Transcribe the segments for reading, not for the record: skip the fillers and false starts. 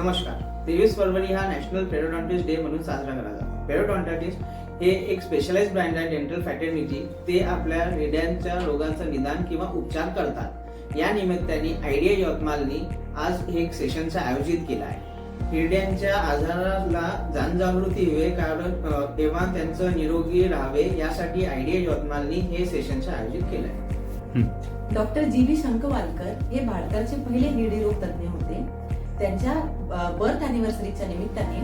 नमस्कार. 23 फरवरी हा national पेरिओडॉन्टिस्ट day म्हणून साजरा केला जातो. पेरिओडॉन्टिस्ट हे एक स्पेशलाइज्ड ब्रँड आहे डेंटल फ्रॅटर्निटी. ते आपल्या हिरड्यांच्या रोगांचं निदान किंवा उपचार करतात. या निमित्ताने आयडिया यवतमाळनी आज हे एक सेशनचं आयोजित केलं आहे. हिरड्यांच्या आजाराला जनजागृती व्हावी कारण तेव्हा त्यांचं निरोगी राहावे यासाठी आयडिया यवतमाळनी हे सेशनचं आयोजित केलं आहे. Doctor GB. शंकवालकर हे भारताचे पहिले हिरडी रोग तज्ञ होते. त्यांच्या बर्थ अॅनिव्हर्सरीच्या निमित्ताने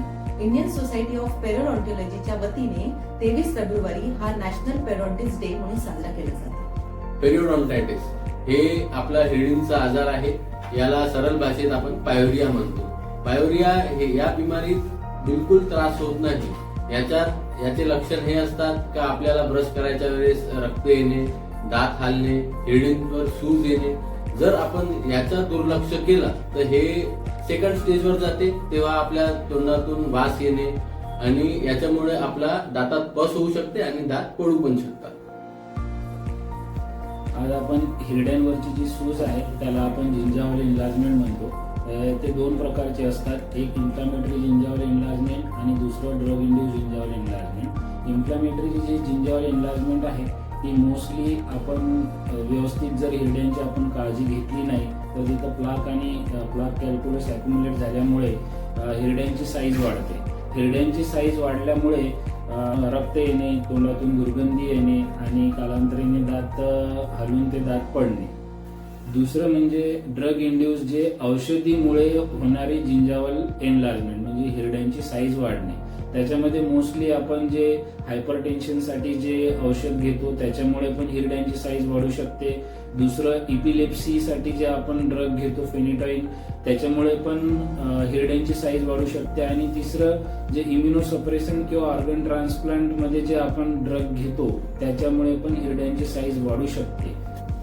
इंडियन सोसायटी ऑफ पेरिओडॉन्टॉलॉजीच्या वतीने 23 फेब्रुवारी हा नॅशनल पेरिओडॉन्टिस्ट डे म्हणून साजरा केला जातो. पेरिओडॉन्टायटिस हे आपला हिरडींचा आजार आहे. याला सरळ भाषेत आपण पायोरिया म्हणतो. पायोरिया हे या बिमारीत बिलकुल त्रास होत नाही. याचे लक्षण हे असतात का आपल्याला ब्रश करायच्या वेळेस रक्त येणे, दात हालणे, हिरडींवर सूज येणे. जर आपण याचा दुर्लक्ष केला तर हे सेकंड स्टेजवर जाते. तेव्हा आपल्या तोंडातून वास येणे आणि याच्यामुळे आपला दातात पस होऊ शकते आणि दात पडू पण शकतात. आज आपण हिरड्यांवरची जी सूज आहे त्याला आपण जिंजावल एनलार्जमेंट म्हणतो. ते दोन प्रकारचे असतात. एक इन्फ्लामेटरी जिंजावल एनलार्जमेंट आणि दुसरं ड्रग इंड्यूस जिंजावल एनलार्जमेंट. इन्फ्लामेटरी जी जिंजावल एनलार्जमेंट आहे ती मोस्टली आपण व्यवस्थित जर हिरड्यांची आपण काळजी घेतली नाही तर तिथं प्लाक कॅल्क्युलस ॲक्युमुलेट झाल्यामुळे हिरड्यांची साईज वाढते. हिरड्यांची साईज वाढल्यामुळे रक्त येणे, तोंडातून दुर्गंधी येणे आणि कालांतराने दात हलून ते दात पडणे. दुसरं म्हणजे ड्रग इंड्यूस जे औषधीमुळे होणारी जिंजावल एनलार्जमेंट म्हणजे हिरड्यांची साईज वाढणे. त्याच्यामध्ये मोस्टली आपण जे हायपरटेन्शनसाठी जे औषध घेतो त्याच्यामुळे पण हिरड्यांची साईज वाढू शकते. दुसरं इपिलेप्सीसाठी जे आपण ड्रग घेतो फेनिटॉइन त्याच्यामुळे पण हिरड्यांची साईज वाढू शकते. आणि तिसरं जे इम्युनोसप्रेशन किंवा ऑर्गन ट्रान्सप्लांटमध्ये जे आपण ड्रग घेतो त्याच्यामुळे पण हिरड्यांची साईज वाढू शकते.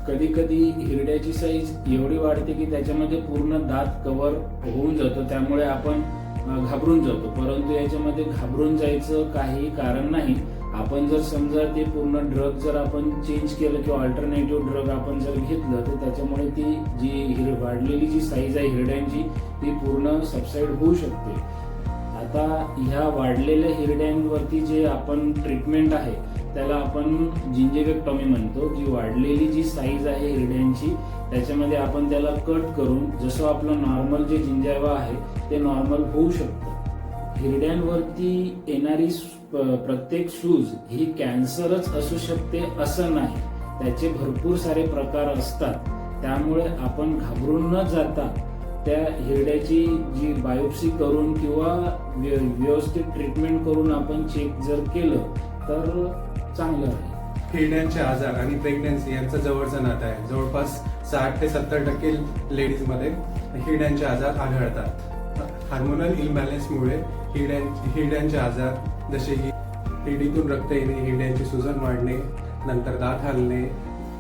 कधी कधी हिरड्याची साईज एवढी वाढते की त्याच्यामध्ये पूर्ण दात कव्हर होऊन जातो. त्यामुळे आपण घाबरून जातो. परंतु याच्यामध्ये घाबरून जायचं काही कारण नाही. आपण जर समजा ते पूर्ण ड्रग जर आपण चेंज केलं किंवा अल्टरनेटिव्ह ड्रग आपण जर घेतलं तर त्याच्यामुळे ती जी वाढलेली जी साईज आहे हिरड्यांची ती पूर्ण सबसाईड होऊ शकते. आता ह्या वाढलेल्या हिरड्यांवरती जे आपण ट्रीटमेंट आहे त्याला आपण जिंजेवेक्टॉमी म्हणतो. जी वाढलेली जी साईज आहे हिरड्यांची त्याच्यामध्ये आपण त्याला कट करून जसं आपलं नॉर्मल जे जिंजावा आहे ते नॉर्मल होऊ शकतं. हिरड्यांवरती येणारी प्रत्येक सूज ही कॅन्सरच असू शकते असं नाही. त्याचे भरपूर सारे प्रकार असतात. त्यामुळे आपण घाबरून न जाता त्या हिरड्याची जी बायोप्सी करून किंवा व्यवस्थित ट्रीटमेंट करून आपण चेक जर केलं तर चांगलं आहे. हिरड्यांचे आजार आणि प्रेग्नन्सी यांचं जवळचं नातं आहे. जवळपास 60 ते 70% लेडीजमध्ये हिरड्यांचे आजार आढळतात. हार्मोनल इम्बॅलन्समुळे हिरड्यांचे आजार जसे की हिरडीतून रक्त येणे, हिरड्यांची सुजन वाढणे, नंतर दात हालणे,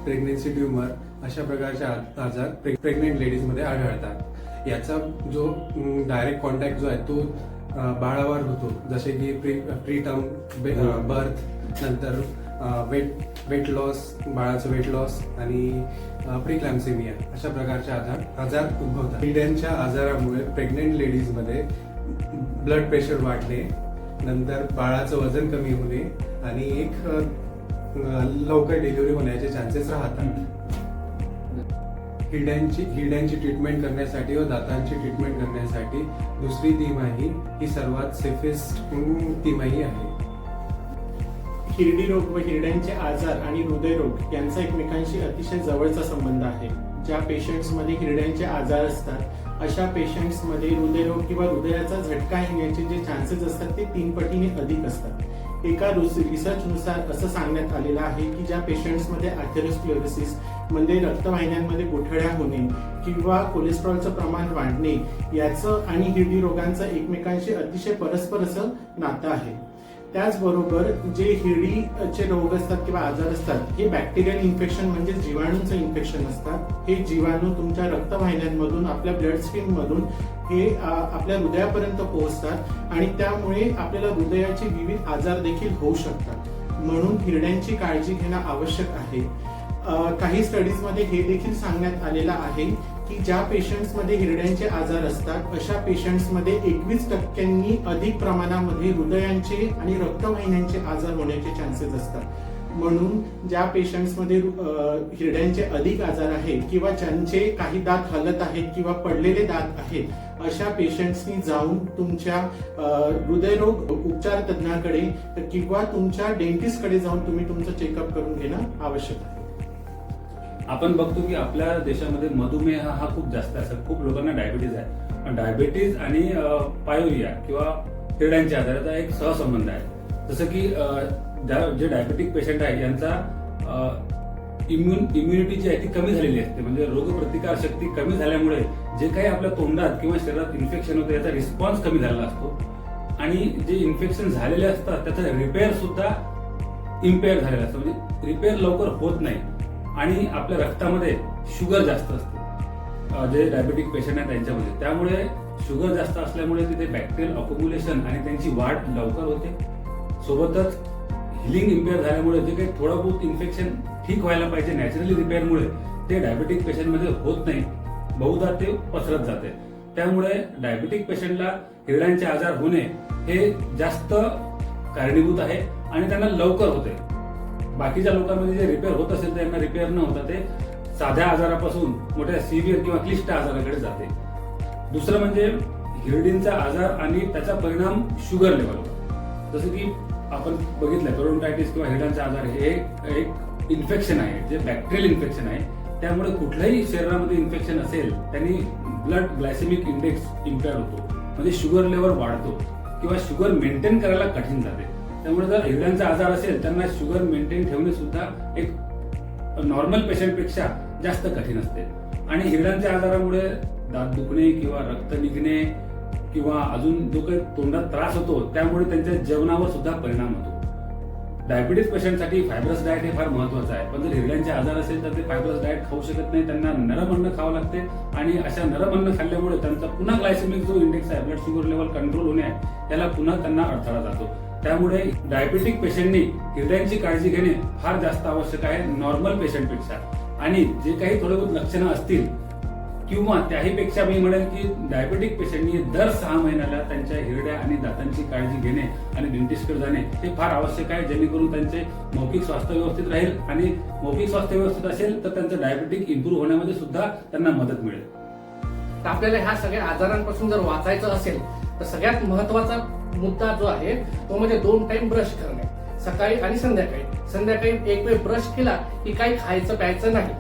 प्रेग्नन्सी ट्यूमर अशा प्रकारचे आजार प्रेग्नेंट लेडीजमध्ये आढळतात. याचा जो डायरेक्ट कॉन्टॅक्ट जो आहे तो बाळावर होतो. जसे की प्री टर्म बर्थ, नंतर वेट लॉस, बाळाचं वेट लॉस आणि प्रीक्लॅम्सेमिया अशा प्रकारचे आजार उद्भवतात. हिरड्यांच्या आजारामुळे प्रेग्नेंट लेडीजमध्ये ब्लड प्रेशर वाढणे, नंतर बाळाचं वजन कमी होणे आणि एक लवकर डिलिव्हरी होण्याचे चान्सेस राहतात. हिरड्यांची ट्रीटमेंट करण्यासाठी व दातांची ट्रीटमेंट करण्यासाठी दुसरी तिमाही ही सर्वात सेफेस्ट तिमाही आहे. हिरडी रोग व हिरड्यांचे आजार आणि हृदयरोग यांचा एकमेकांशी अतिशय जवळचा संबंध आहे. ज्या पेशंट्समध्ये हिरड्यांचे आजार असतात अशा पेशंट्समध्ये हृदयरोग किंवा हृदयाचा झटका येण्याचे जे चान्सेस असतात ते 3 पटीने अधिक असतात. एका रिसर्चनुसार असं सांगण्यात आलेलं आहे की ज्या पेशंट्समध्ये अथेरोस्क्लेरोसिस म्हणजे रक्तवाहिन्यांमध्ये गुठळ्या होणे किंवा कोलेस्ट्रॉलचं प्रमाण वाढणे याचं आणि हिरडी रोगांचं एकमेकांशी अतिशय परस्पर असं नातं आहे. त्याचबरोबर जे हिरडीचे रोग असतात किंवा आजार असतात हे बॅक्टेरियल इन्फेक्शन म्हणजे जीवाणूंचं इन्फेक्शन असतात. हे जीवाणू तुमच्या रक्तवाहिन्यांमधून आपल्या ब्लड स्ट्रीम मधून हे आपल्या हृदयापर्यंत पोहोचतात आणि त्यामुळे आपल्याला हृदयाचे विविध आजार देखील होऊ शकतात. म्हणून हिरड्यांची काळजी घेणं आवश्यक आहे. काही स्टडीजमध्ये हे देखील सांगण्यात आलेलं आहे की ज्या पेशंट्समध्ये हिरड्यांचे आजार असतात अशा पेशंट्समध्ये 21% अधिक प्रमाणामध्ये हृदयांचे आणि रक्तवाहिन्यांचे आजार होण्याचे चान्सेस असतात. म्हणून ज्या पेशंट्समध्ये हिरड्यांचे अधिक आजार आहेत किंवा ज्यांचे काही दात हलत आहेत किंवा पडलेले दात आहेत अशा पेशंट्सनी जाऊन तुमच्या हृदयरोग उपचार तज्ञाकडे किंवा तुमच्या डेंटिस्टकडे जाऊन तुम्ही तुमचं चेकअप करून घेणं आवश्यक आहे. आपण बघतो की आपल्या देशामध्ये मधुमेह हा खूप जास्त आहे. खूप लोकांना डायबिटीज आहे. डायबिटीज आणि पायोरिया किंवा हिरड्यांचे आजार याचा एक सहसंबंध आहे. जसं की जे डायबेटिक पेशंट आहे यांचा इम्युनिटी जी आहे ती कमी झालेली असते. म्हणजे रोगप्रतिकार शक्ती कमी झाल्यामुळे जे काही आपल्या तोंडात किंवा शरीरात इन्फेक्शन होतं याचा रिस्पॉन्स कमी झालेला असतो आणि जे इन्फेक्शन झालेले असतात त्याचं रिपेअर सुद्धा इम्पेअर झालेलं असतं. म्हणजे रिपेअर लवकर होत नाही आणि आपल्या रक्तामध्ये शुगर जास्त असते जे डायबेटिक पेशंट आहेत त्यांच्यामध्ये. त्यामुळे शुगर जास्त असल्यामुळे तिथे बॅक्टेरियल अकोम्युलेशन आणि त्यांची वाढ लवकर होते. सोबतच हिलिंग इम्पेअर झाल्यामुळे जे काही थोडं बहुत इन्फेक्शन ठीक व्हायला पाहिजे नॅचरली रिपेअरमुळे ते डायबेटिक पेशंटमध्ये होत नाही. बहुधा ते पसरत जाते. त्यामुळे डायबेटिक पेशंटला हिरड्यांचे आजार होणे हे जास्त कारणीभूत आहे आणि त्यांना लवकर होते. बाकीच्या लोकांमध्ये जे रिपेअर होत असेल त्यांना रिपेअर न होता ते साध्या आजारापासून मोठ्या सिव्हिअर किंवा क्लिष्ट आजाराकडे जाते. दुसरं म्हणजे हिरडींचा आजार आणि त्याचा परिणाम शुगर लेवलवर. जसं की आपण बघितलं पेरोडॉन्टायटिस किंवा हिरड्यांचा आजार हे एक इन्फेक्शन आहे जे बॅक्टेरियल इन्फेक्शन आहे. त्यामुळे कुठल्याही शरीरामध्ये इन्फेक्शन असेल त्यांनी ब्लड ग्लायसेमिक इंडेक्स इम्पेअर होतो. म्हणजे शुगर लेवल वाढतो किंवा शुगर मेंटेन करायला कठीण जाते. त्यामुळे जर हिरड्यांचा आजार असेल त्यांना शुगर मेंटेन ठेवणे सुद्धा एक नॉर्मल पेशंटपेक्षा जास्त कठीण असते. आणि हिरड्यांच्या आजारामुळे दात दुखणे किंवा रक्त निघणे किंवा अजून जो काही तोंडात त्रास होतो त्यामुळे त्यांच्या जेवणावर सुद्धा परिणाम होतो. डायबिटीज पेशंटसाठी फायब्रस डाएट हे फार महत्वाचं आहे. पण जर हिरड्यांचे आजार असेल तर ते फायब्रस डाएट खाऊ शकत नाही. त्यांना नरम अन्न खावं लागते आणि अशा नरम अन्न खाल्ल्यामुळे त्यांचा पुन्हा ग्लायसेमिक जो इंडेक्स आहे ब्लड शुगर लेवल कंट्रोल होणे आहे त्याला पुन्हा त्यांना अडथळा जातो. त्यामुळे डायबेटिक पेशंटनी हिरड्यांची काळजी घेणे फार जास्त आवश्यक आहे नॉर्मल पेशंटपेक्षा. आणि जे काही थोडे बहुत लक्षणं असतील किंवा त्याहीपेक्षा मी म्हणेल की डायबेटिक पेशंटनी दर 6 महिन्याला त्यांच्या हिरड्या आणि दातांची काळजी घेणे आणि डेंटिस्टकडे जाणे हे फार आवश्यक आहे. जेणेकरून त्यांचे मौखिक स्वास्थ्य व्यवस्थित राहील आणि मौखिक स्वास्थ्य व्यवस्थित असेल तर त्यांचं डायबेटिक इम्प्रूव्ह होण्यामध्ये सुद्धा त्यांना मदत मिळेल. तर आपल्याला ह्या सगळ्या आजारांपासून जर वाचायचं असेल तर सगळ्यात महत्वाचा मुद्दा जो आहे तो म्हणजे 2 टाइम ब्रश करणे, सकाळी आणि संध्याकाळी. संध्याकाळी एक वेळ ब्रश केला की काही खायचं प्यायचं नाही.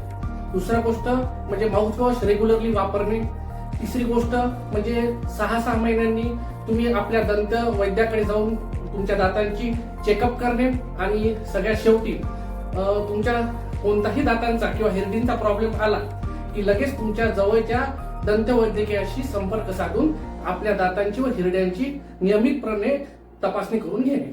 दुसरा गोष्ट म्हणजे माउथवॉश रेग्युलरली वापरणे. तिसरी गोष्ट म्हणजे 6-6 महिन्यांनी तुम्ही आपल्या दंत वैद्याकडे जाऊन तुमच्या दातांची चेकअप करणे. आणि सगळ्यात शेवटी तुमच्या कोणताही दातांचा किंवा हिरडींचा प्रॉब्लेम आला की लगेच तुमच्या जवळच्या दंतवैद्यकीयाशी संपर्क साधून आपल्या दातांची व हिरड्यांची नियमितपणे तपासणी करून घेणे.